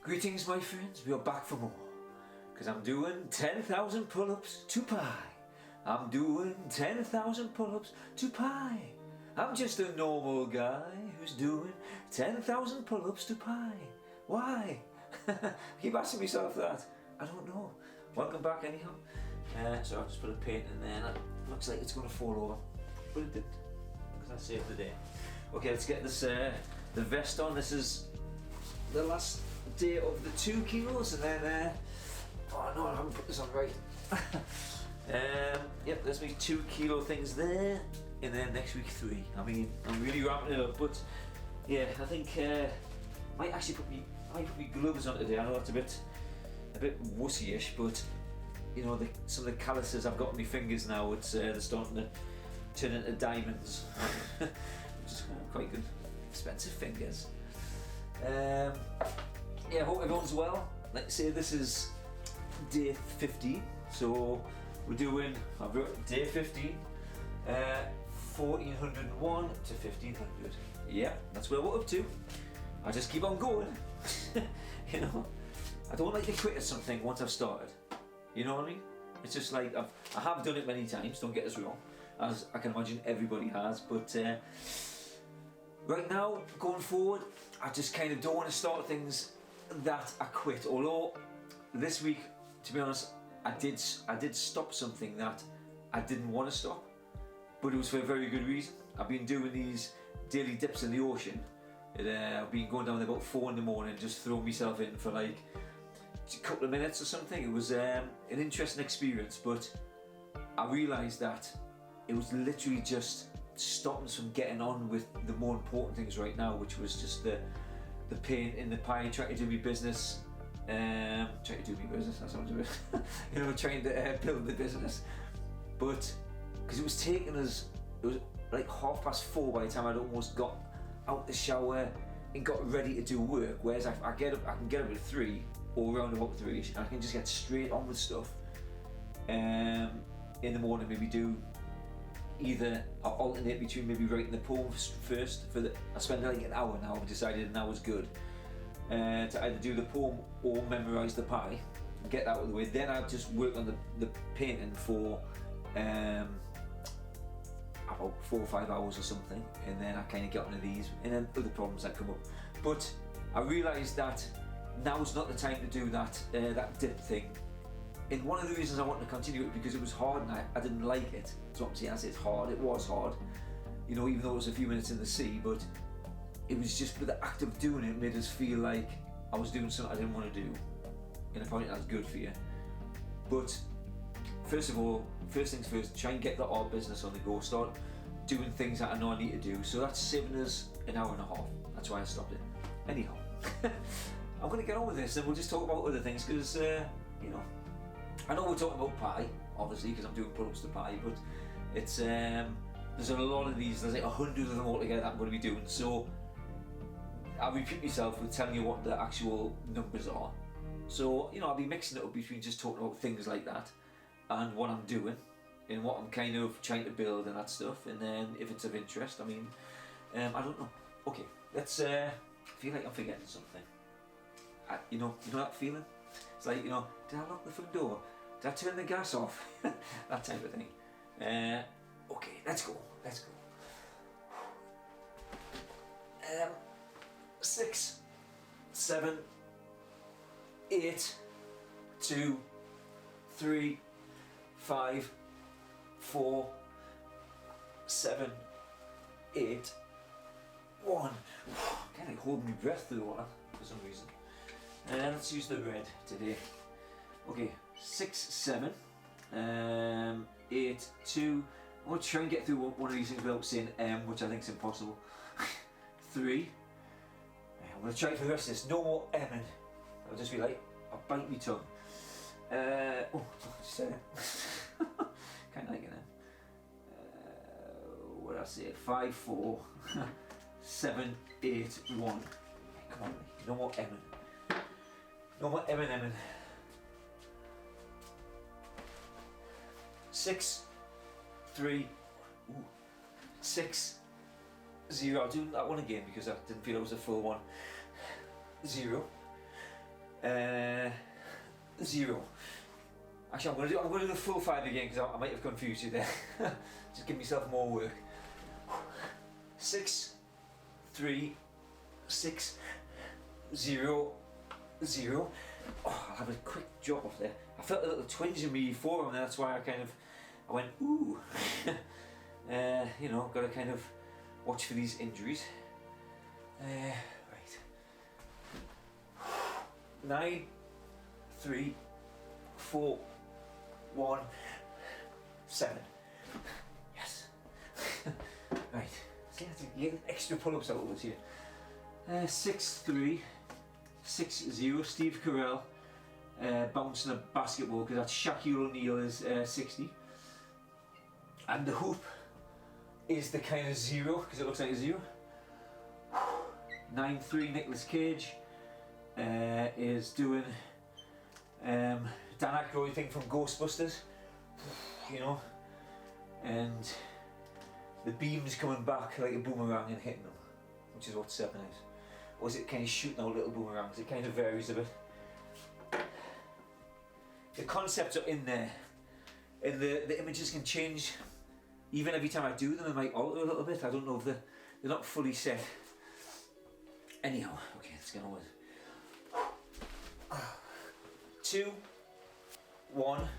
Greetings my friends, we are back for more. Because I'm doing 10,000 pull-ups to pi. I'm doing 10,000 pull-ups to pi. I'm just a normal guy who's doing 10,000 pull-ups to pi. Why? I keep asking myself that. I don't know. Welcome back anyhow. So I've just put a paint in there and it looks like it's going to fall over. But it didn't. Because I saved the day. Okay, let's get this the vest on. This is the last day of the 2 kilos and then oh no, I haven't put this on right. Yep, there's me 2 kilo things there, and then next week 3. I mean, I'm really ramping it up, but yeah, I think might actually put me gloves on today. I know it's a bit wussy-ish, but you know, some of the calluses I've got on my fingers now, it's they're starting to turn into diamonds, which is quite good. Expensive fingers. Yeah, I hope everyone's well. Like I say, this is day 15, so we're doing, I've written day 15, 1401 to 1500. Yeah, that's where we're up to. I just keep on going. You know, I don't like to quit at something once I've started. You know what I mean? It's just like, I have done it many times, don't get us wrong, as I can imagine everybody has, but right now, going forward, I just kind of don't want to start things that I quit. Although this week, to be honest, I did stop something that I didn't want to stop, but it was for a very good reason. I've been doing these daily dips in the ocean. I've been going down there about 4 in the morning, just throwing myself in for like a couple of minutes or something. It was an interesting experience, but I realised that it was literally just stopping us from getting on with the more important things right now, which was just the pain in the pie, trying to do my business. That sounds a bit, you know, trying to build the business. But because it was taking us, it was like 4:30 by the time I'd almost got out the shower and got ready to do work. Whereas I can get up at 3 or around about 3, and I can just get straight on with stuff. In the morning, maybe do either I alternate between maybe writing the poem first. I spend like an hour now. I've decided an hour's good to either do the poem or memorise the pie and get that out of the way. Then I just work on the painting for about 4 or 5 hours or something, and then I kind of get onto these, and then other problems that come up. But I realised that now's not the time to do that dip thing. And one of the reasons I wanted to continue it because it was hard and I didn't like it. So what I'm saying, I say it's hard, it was hard. You know, even though it was a few minutes in the sea, but it was just the act of doing it made us feel like I was doing something I didn't want to do. And apparently that's good for you. But first of all, first things first, try and get the art business on the go. Start doing things that I know I need to do. So that's saving us an hour and a half. That's why I stopped it. Anyhow, I'm going to get on with this and we'll just talk about other things because, you know, I know we're talking about pie, obviously, because I'm doing pull-ups to pie, but it's there's a lot of these, there's like 100 of them altogether that I'm going to be doing, so I'll repeat myself with telling you what the actual numbers are. So, you know, I'll be mixing it up between just talking about things like that and what I'm doing and what I'm kind of trying to build and that stuff, and then if it's of interest, I mean, I don't know. Okay, let's, I feel like I'm forgetting something. You know that feeling? It's like, you know, did I lock the front door? Did I turn the gas off? That type of thing. Okay, let's go. 6, 7, 8, 2, 3, 5, 4, 7, 8, 1. I can't like hold my breath through the water for some reason. Let's use the red today. Okay, 6, 7, 8, 2. I'm going to try and get through one of these things without saying M, which I think is impossible. 3. I'm going to try for the rest of this. No more M'ing. I'll just be like, I'll bite my tongue. Oh, just said it. Kind of like it now. What did I say? 5, 4, 7, 8, 1. Come on, no more M'ing. No more M&M. 6, 3, 6, 0. I'll do that one again because I didn't feel it was a full one. 0, 0. Actually, I'm gonna do the full 5 again because I might have confused you there. Just give myself more work. 6, 3, 6, 0, 0. Oh, I'll have a quick drop off there. I felt a little twinge in me forearm, and that's why I went ooh. You know, got to kind of watch for these injuries. Right. 9, 3, 4, 1, 7. Yes. Right. See, I have to get extra pull-ups out of this here. 6, 3, 6, 0. Steve Carell bouncing a basketball because that's Shaquille O'Neal is 60. And the hoop is the kind of 0 because it looks like a 0. 9, 3. Nicolas Cage is doing Dan Aykroyd thing from Ghostbusters, you know, and the beam's coming back like a boomerang and hitting them, which is what 7 is. Or is it kind of shooting out little boomerangs? It kind of varies a bit. The concepts are in there, and the images can change. Even every time I do them, they might alter a little bit. I don't know if they're not fully set. Anyhow, okay, let's get on with it. 2, 1,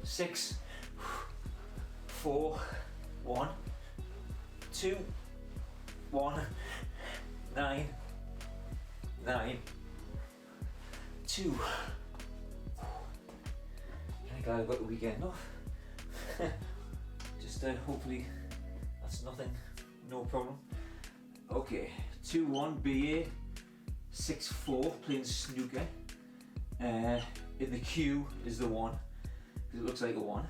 6, 4, 1, 2, 1, 9, 9, 2. I'm glad I've got the weekend off. Just hopefully that's nothing, no problem. Okay, 2, 1, BA, 6, 4, playing snooker. In the Q is the 1, because it looks like a 1.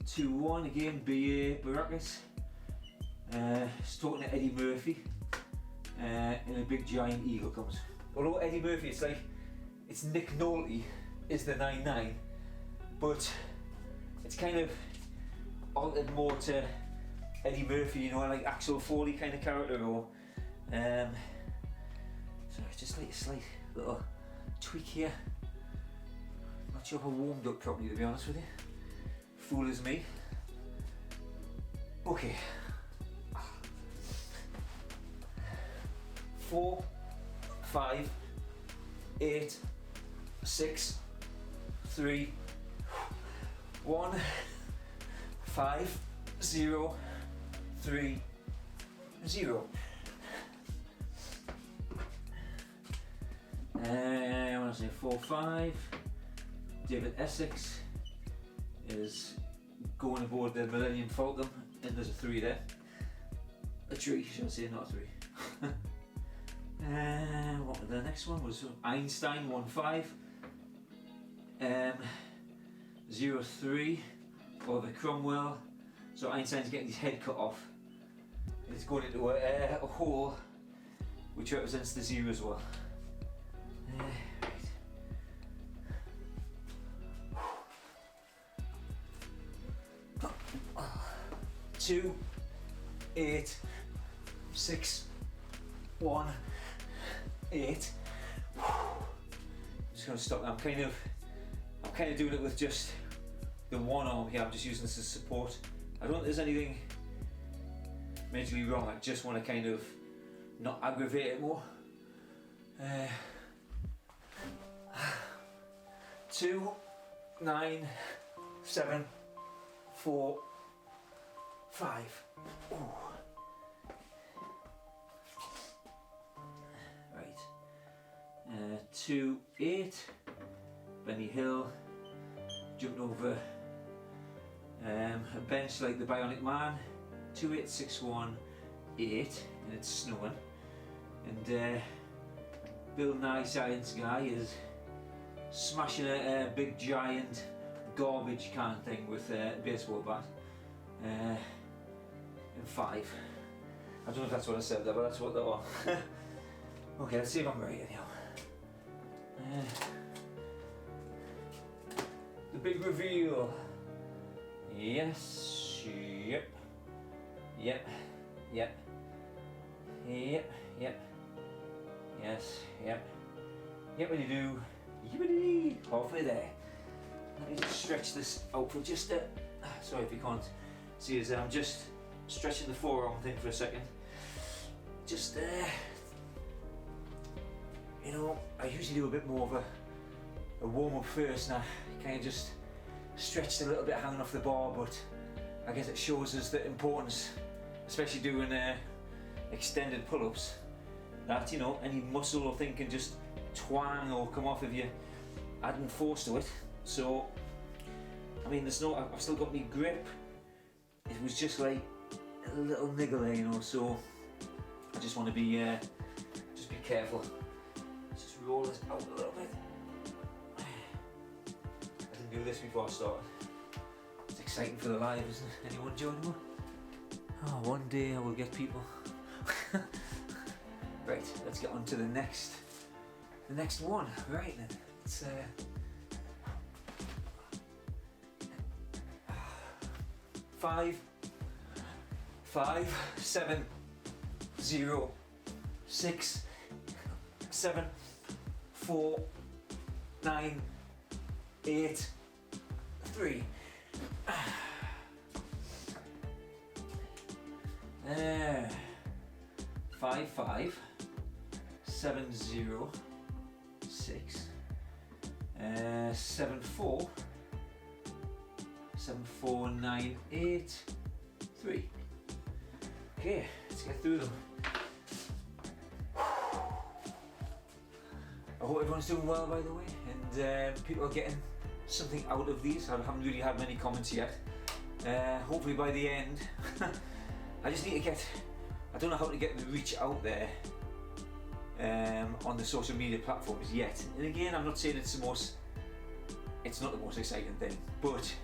2, 1 again, BA, Baracus. He's talking to Eddie Murphy, and a big giant eagle comes. Although Eddie Murphy, it's Nick Nolte is the 9-9, but it's kind of altered more to Eddie Murphy, you know, like Axel Foley kind of character, or so it's just like a slight little tweak here. Not sure if I warmed up properly, to be honest with you. Fool is me. Okay. 4, 5, 8, 6, 3, 1, 5, 0, 3, 0. I want to say 4, 5. David Essex is going aboard the Millennium Falcon, and there's a 3 there. A tree, should I say, not a 3. What was the next one? Was Einstein 1, 5. 0, 3. Oliver Cromwell. So Einstein's getting his head cut off. It's going into a hole, which represents the 0 as well. Right. 2, 8, 6, 1, 8. I'm just going to stop. I'm kind of doing it with just the one arm here. I'm just using this as support. I don't think there's anything majorly wrong. I just want to kind of not aggravate it more. 2, 9, 7, 4, 5. Ooh. Right. 2, 8. Benny Hill. Jumped over a bench like the Bionic Man. 2, 8, 6, 1, 8, and it's snowing. And Bill Nye Science Guy is smashing a big giant garbage can thing with a baseball bat. And 5. I don't know if that's what I said there, but that's what that was. Okay, let's see if I'm right anyhow. The big reveal. Yes. Yep. Yep. Yep. Yep. Yep. Yes. Yep. Yippity-doo, yippity, halfway there. Let me just stretch this out for just a, sorry if you can't see as I'm just stretching the forearm thing for a second. Just you know, I usually do a bit more of a warm up first, and I kind of just stretched a little bit hanging off the bar, but I guess it shows us the importance, especially doing extended pull-ups, that, you know, any muscle or thing can just twang or come off if you adding force to it. So I mean, there's no, I've still got my grip. It was just like a little niggle there, you know, so I just want to be just be careful. Let's just roll this out a little bit. I didn't do this before I started. It's exciting for the live, isn't it? Anyone joining me? Oh, one day I will get people. Right, let's get on to the next one. Right then, it's 5, 7, 0, 6, 7, 4, 9, 8, 3. 5, 5, 7, 0, 6, 7, 4, 7, 4, 9, 8, 3. Okay, let's get through them. I hope everyone's doing well, by the way, and people are getting something out of these. I haven't really had many comments yet. Hopefully by the end, I just need to get, I don't know how to get the reach out there on the social media platforms yet. And again, I'm not saying it's not the most exciting thing, but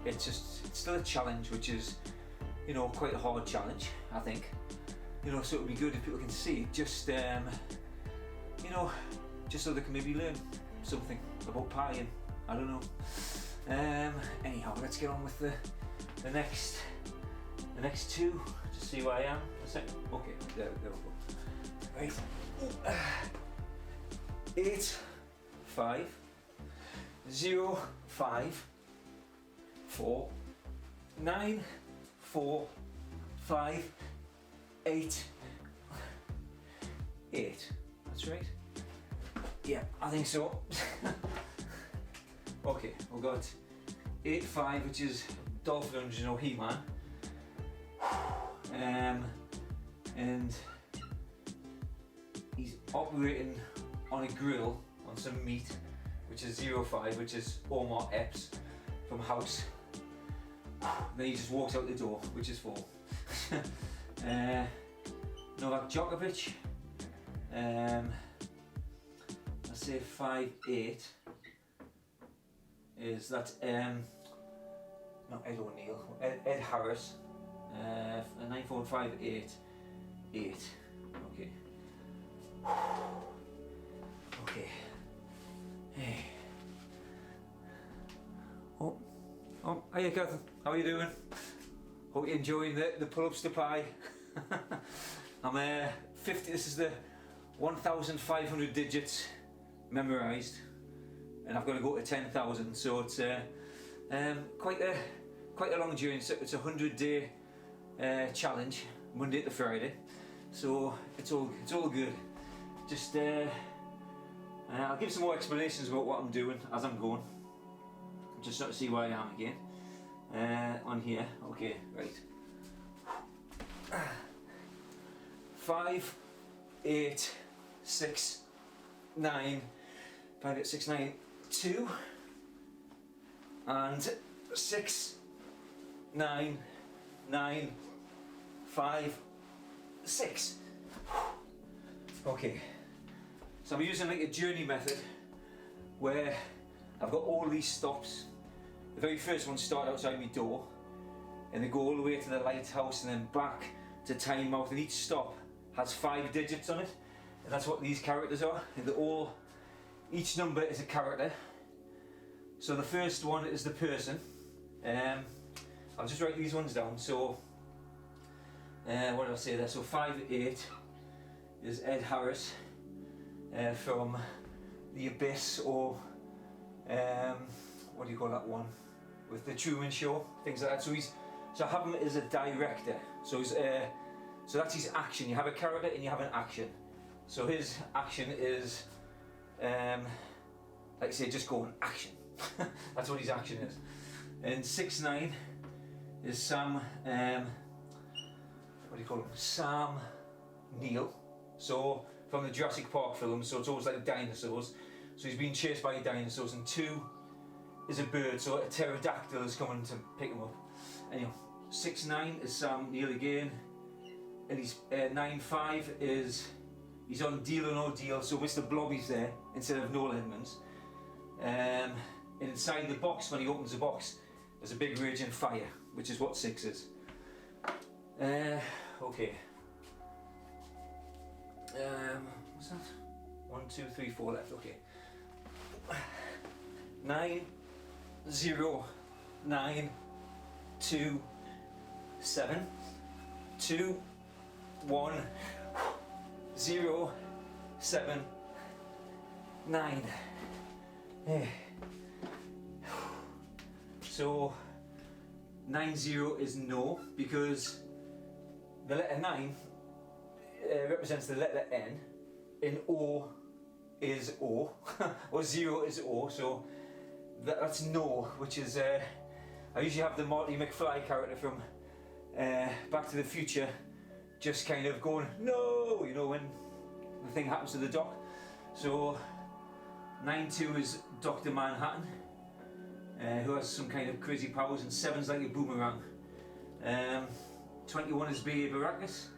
it's still a challenge, which is, you know, quite a hard challenge, I think. You know, so it would be good if people can see just, you know, just so they can maybe learn something about pieing. I don't know. Anyhow, let's get on with the next two to see where I am. A second. Okay, there we go. Right. 8, 5, 0, 5, 4, 9, 4, 5, 8, 8. That's right. Yeah, I think so. Okay, we've got 8, 5, which is Dolph Lunge, you know, He-Man. And he's operating on a grill on some meat, which is 0, 5, which is Omar Epps from House. Then he just walks out the door, which is 4. Novak Djokovic, let's say 5, 8 is that not Ed O'Neill, Ed Harris, 9, 4, 5, 8, 8. Okay. Okay. Hey. Oh, hiya Catherine, how are you doing? Hope you're enjoying the pull-ups to pie. I'm 50, this is the 1,500 digits memorised, and I've got to go to 10,000, so it's quite a long journey. It's a 100-day challenge, Monday to Friday, so it's all good. Just I'll give some more explanations about what I'm doing as I'm going, just so to see where I am again on here. Okay, right. 5, 8, 6, 9, 5, 8, 6, 9, 2, and 6, 9, 9, 5, 6. Okay, so I'm using like a journey method where I've got all these stops. The very first one start outside my door, and they go all the way to the lighthouse and then back to Tynemouth, and each stop has 5 digits on it, and that's what these characters are. And each number is a character. So the first one is the person. I'll just write these ones down. So what did I say there? So 5, 8 is Ed Harris from The Abyss, or what do you call that one with the Truman Show, things like that. So I have him as a director. So he's so that's his action. You have a character and you have an action. So his action is like I say, just going action. That's what his action is. And 6'9" is Sam. What do you call him? Sam Neill. So from the Jurassic Park film. So it's always like dinosaurs. So he's being chased by dinosaurs. And 2 is a bird. So a pterodactyl is coming to pick him up. Anyhow, 6'9" is Sam Neill again. And he's 9'5" is he's on Deal or No Deal. So Mr. Blobby's there instead of Noel Edmonds. And inside the box, when he opens the box, there's a big raging fire, which is what 6 is. Okay. What's that? 1, 2, 3, 4 left. Okay. 9, 0, 9, 2, 7, 2, 1, 0, 7, 9. So 90 is no, because the letter 9 represents the letter N, and O is O, or 0 is O, so that's no, which is, I usually have the Marty McFly character from Back to the Future just kind of going, no, you know, when the thing happens to the doc. So 9-2 is Dr. Manhattan, who has some kind of crazy powers, and 7's like a boomerang. 21 is B.A. Baracus,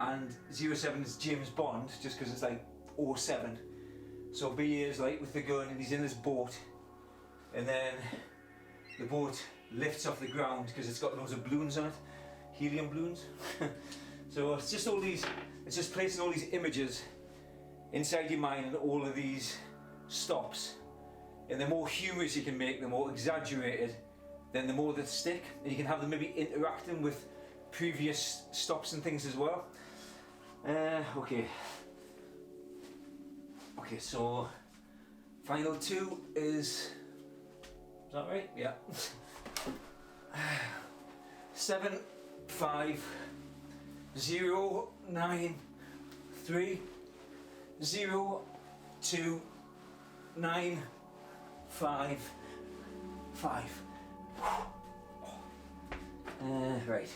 and 07 is James Bond, just because it's like 07. So B.A. is like with the gun, and he's in this boat, and then the boat lifts off the ground because it's got loads of balloons on it, helium balloons. So it's just all these, it's just placing all these images inside your mind, and all of these stops, and the more humorous you can make, the more exaggerated, then the more they stick, and you can have them maybe interacting with previous stops and things as well. Okay, so final 2 is that right? Yeah. 7, 5, 0, 9, 3, 0, 2, 9, 5, 5. Right.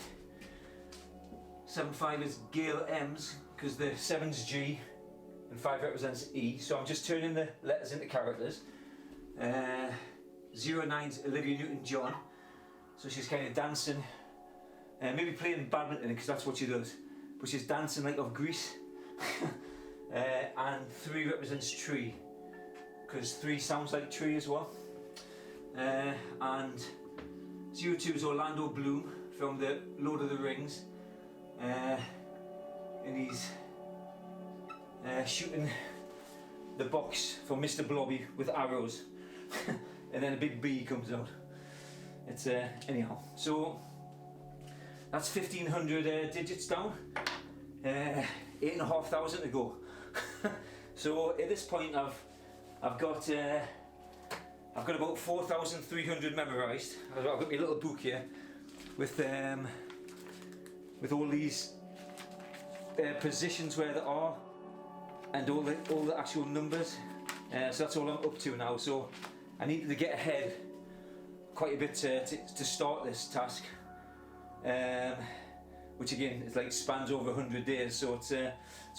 7, 5 is Gail M's, because the 7's G and 5 represents E. So I'm just turning the letters into characters. 09's Olivia Newton-John. So she's kind of dancing, maybe playing badminton, because that's what she does. But she's dancing like off Grease. And 3 represents tree, because 3 sounds like tree as well. And 02 is Orlando Bloom from the Lord of the Rings, and he's shooting the box for Mr. Blobby with arrows, and then a big bee comes out. It's anyhow. So that's 1,500 digits down. 8,500 to go. So at this point, I've got about 4,300 memorised. I've got my little book here with all these positions where they are, and all the actual numbers. So that's all I'm up to now. So I need to get ahead quite a bit to start this task, which again is like spans over 100 days. So it's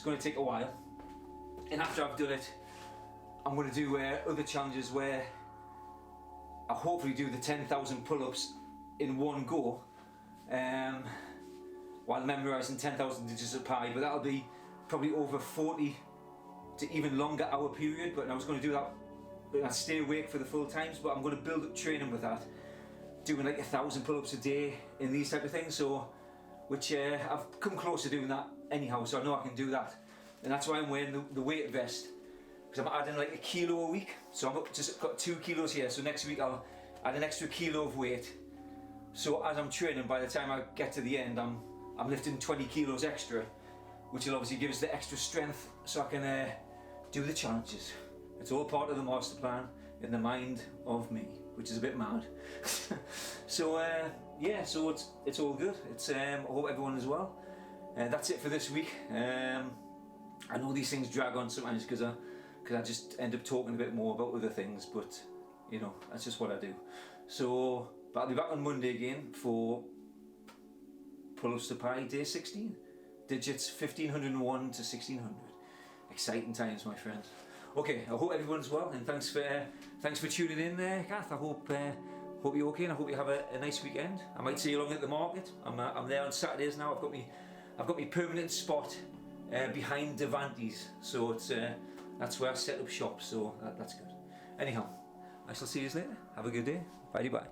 going to take a while. And after I've done it, I'm going to do other challenges where I'll hopefully do the 10,000 pull-ups in one go, while memorising 10,000 digits of pi. But that'll be probably over 40 to even longer hour period. But I was going to do that, I'd stay awake for the full times. But I'm going to build up training with that, doing like 1,000 pull-ups a day in these type of things. So, which I've come close to doing that anyhow. So I know I can do that, and that's why I'm wearing the weight vest. Because I'm adding like 1 kilo a week, so I've just got 2 kilos here. So next week I'll add an extra kilo of weight. So as I'm training, by the time I get to the end, I'm lifting 20 kilos extra, which will obviously give us the extra strength, so I can do the challenges. It's all part of the master plan in the mind of me, which is a bit mad. So yeah, so it's all good. I hope everyone is well. That's it for this week. I know these things drag on sometimes because I just end up talking a bit more about other things, but you know, that's just what I do. So, but I'll be back on Monday again for pull-ups to pi day 16. Digits 1501 to 1600. Exciting times, my friends. Okay, I hope everyone's well, and thanks for tuning in there, Kath. I hope you're okay, and I hope you have a nice weekend. I might see you along at the market. I'm there on Saturdays now. I've got my permanent spot behind Devantes, so that's where I set up shop. So that's good. Anyhow, I shall see you later. Have a good day. Bye bye.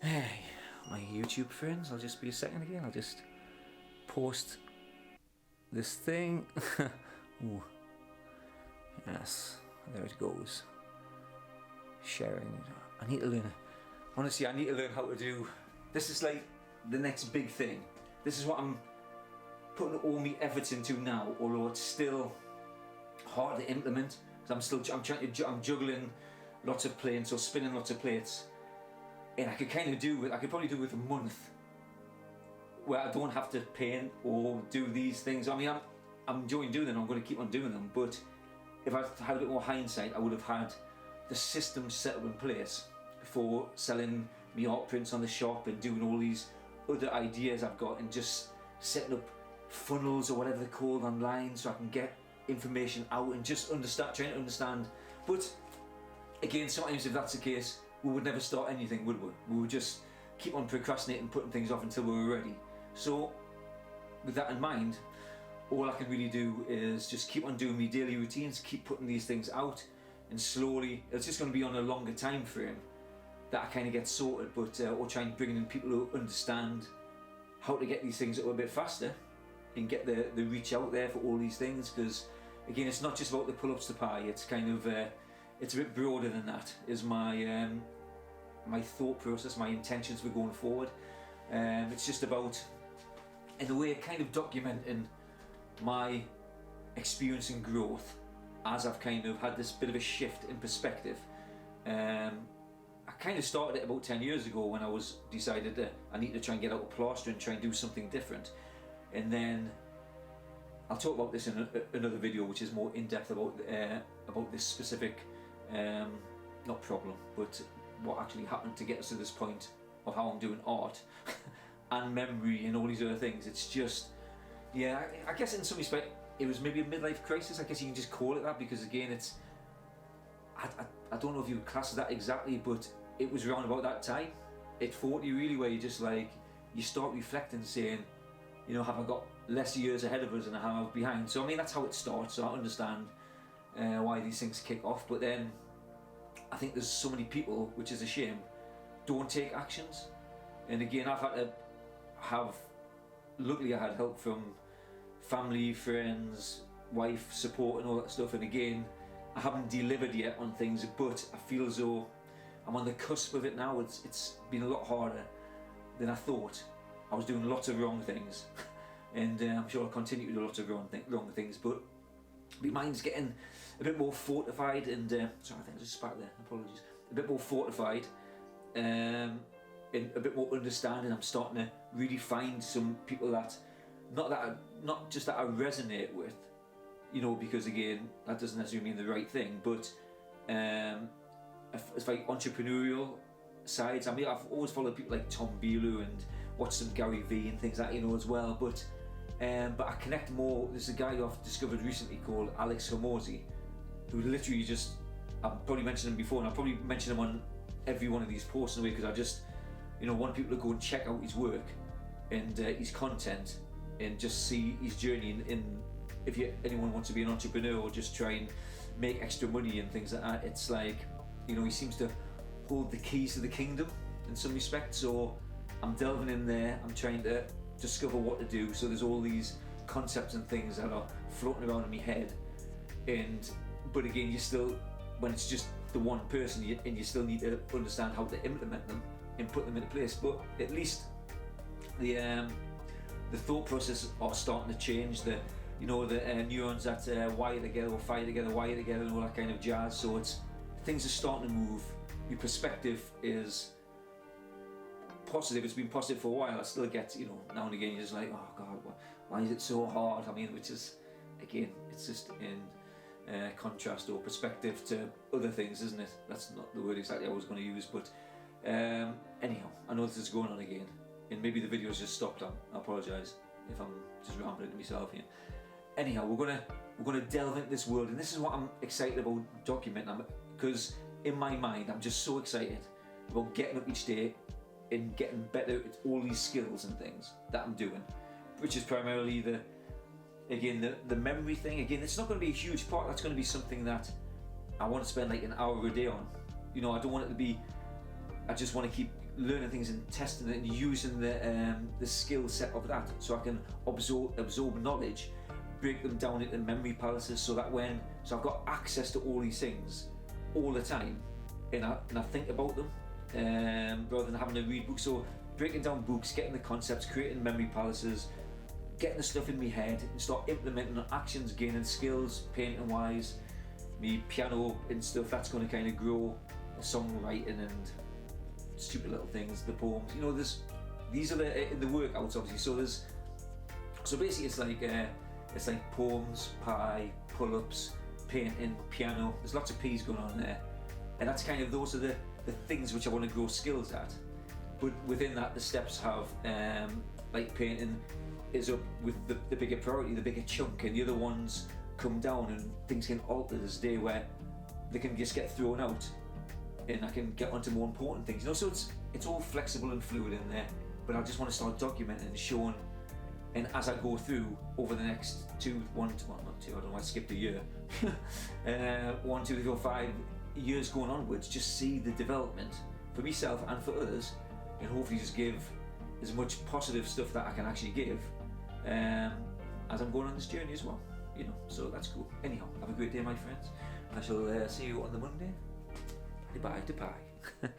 Hey, my YouTube friends. I'll just be a second again. I'll just post this thing. Ooh. Yes, there it goes. Sharing. I need to learn. Honestly, I need to learn how to do. This is like the next big thing. This is what I'm putting all my efforts into now, although it's still hard to implement. Because I'm juggling lots of plates, so spinning lots of plates, and I could probably do with a month where I don't have to paint or do these things. I mean, I'm enjoying doing them. I'm going to keep on doing them. But if I had a bit more hindsight, I would have had the system set up in place for selling me art prints on the shop and doing all these other ideas I've got, and just setting up funnels or whatever they're called online so I can get information out and just trying to understand. But again, sometimes if that's the case, we would never start anything, would we? We would just keep on procrastinating, putting things off until we were ready. So with that in mind, all I can really do is just keep on doing my daily routines, keep putting these things out, and slowly, it's just going to be on a longer time frame that I kind of get sorted, but or try and bring in people who understand how to get these things up a bit faster and get the reach out there for all these things. Because again, it's not just about the pull-ups to pi, it's kind of it's a bit broader than that, is my my thought process, my intentions for going forward. It's just about, in a way, kind of documenting my experience and growth as I've kind of had this bit of a shift in perspective. I kind of started it about 10 years ago when I decided that I need to try and get out of plaster and try and do something different. And then I'll talk about this in another video, which is more in depth about this specific not problem, but what actually happened to get us to this point of how I'm doing art and memory and all these other things. It's just, yeah, I guess in some respect it was maybe a midlife crisis. I guess you can just call it that, because again, it's I don't know if you would class it that exactly, but it was around about that time at 40 really, where you just like, you start reflecting, saying, you know, have I got less years ahead of us than I have behind? So I mean, that's how it starts. So I understand why these things kick off, but then I think there's so many people, which is a shame, don't take actions. And again, I've had to luckily I had help from family, friends, wife, support and all that stuff, and again, I haven't delivered yet on things, but I feel as though I'm on the cusp of it now. It's been a lot harder than I thought. I was doing lots of wrong things, and I'm sure I'll continue to do lots of wrong things, but my mind's getting a bit more fortified, and sorry, I think I just spat there, apologies. A bit more fortified, and a bit more understanding. I'm starting to really find some people that, not just that I resonate with, you know, because again, that doesn't necessarily mean the right thing, but it's like entrepreneurial sides. I mean, I've always followed people like Tom Bielu and watched some Gary Vee and things like that, you know, as well, but I connect more. There's a guy I've discovered recently called Alex Hormozi, who literally just, I've probably mentioned him before, and I'll probably mention him on every one of these posts in a way, because I just, you know, want people to go and check out his work and his content, and just see his journey in if anyone wants to be an entrepreneur or just try and make extra money and things like that. It's like, you know, he seems to hold the keys to the kingdom in some respects. So I'm delving in there, I'm trying to discover what to do. So there's all these concepts and things that are floating around in my head, but again, you still, when it's just the one person, you still need to understand how to implement them and put them into place. But at least the the thought process are starting to change. The neurons that wire together or fire together, wire together, and all that kind of jazz. So things are starting to move. Your perspective is positive. It's been positive for a while. I still get, now and again, you're just like, oh God, why is it so hard? I mean, which is, again, it's just in contrast or perspective to other things, isn't it? That's not the word exactly I was going to use, but anyhow, I know this is going on again, and maybe the video's just stopped. I apologise if I'm just rambling to myself here. Anyhow, we're gonna delve into this world, and this is what I'm excited about documenting, because in my mind I'm just so excited about getting up each day and getting better at all these skills and things that I'm doing, which is primarily the memory thing. Again, it's not going to be a huge part. That's going to be something that I want to spend like an hour a day on. I don't want it to be, I just want to keep learning things and testing it and using the skill set of that, so I can absorb knowledge, break them down into memory palaces, so I've got access to all these things all the time, and I think about them rather than having to read books. So breaking down books, getting the concepts, creating memory palaces, getting the stuff in my head, and start implementing actions, gaining skills, painting wise, me piano and stuff. That's going to kind of grow, songwriting and stupid little things, the poems. These are the workouts, obviously. So basically, it's like poems, pie, pull-ups, painting, piano. There's lots of P's going on there, and that's kind of, those are the things which I want to grow skills at. But within that, the steps have like painting is up with the bigger priority, the bigger chunk, and the other ones come down, and things can alter this day where they can just get thrown out, and I can get onto more important things. So it's all flexible and fluid in there. But I just want to start documenting and showing, and as I go through over the next not two, I don't know, I skipped a year, 1, 2, 3, 4, 5 years going onwards, just see the development for myself and for others, and hopefully just give as much positive stuff that I can actually give as I'm going on this journey as well. So that's cool. Anyhow, have a great day, my friends. I shall see you on the Monday. Bye to bye.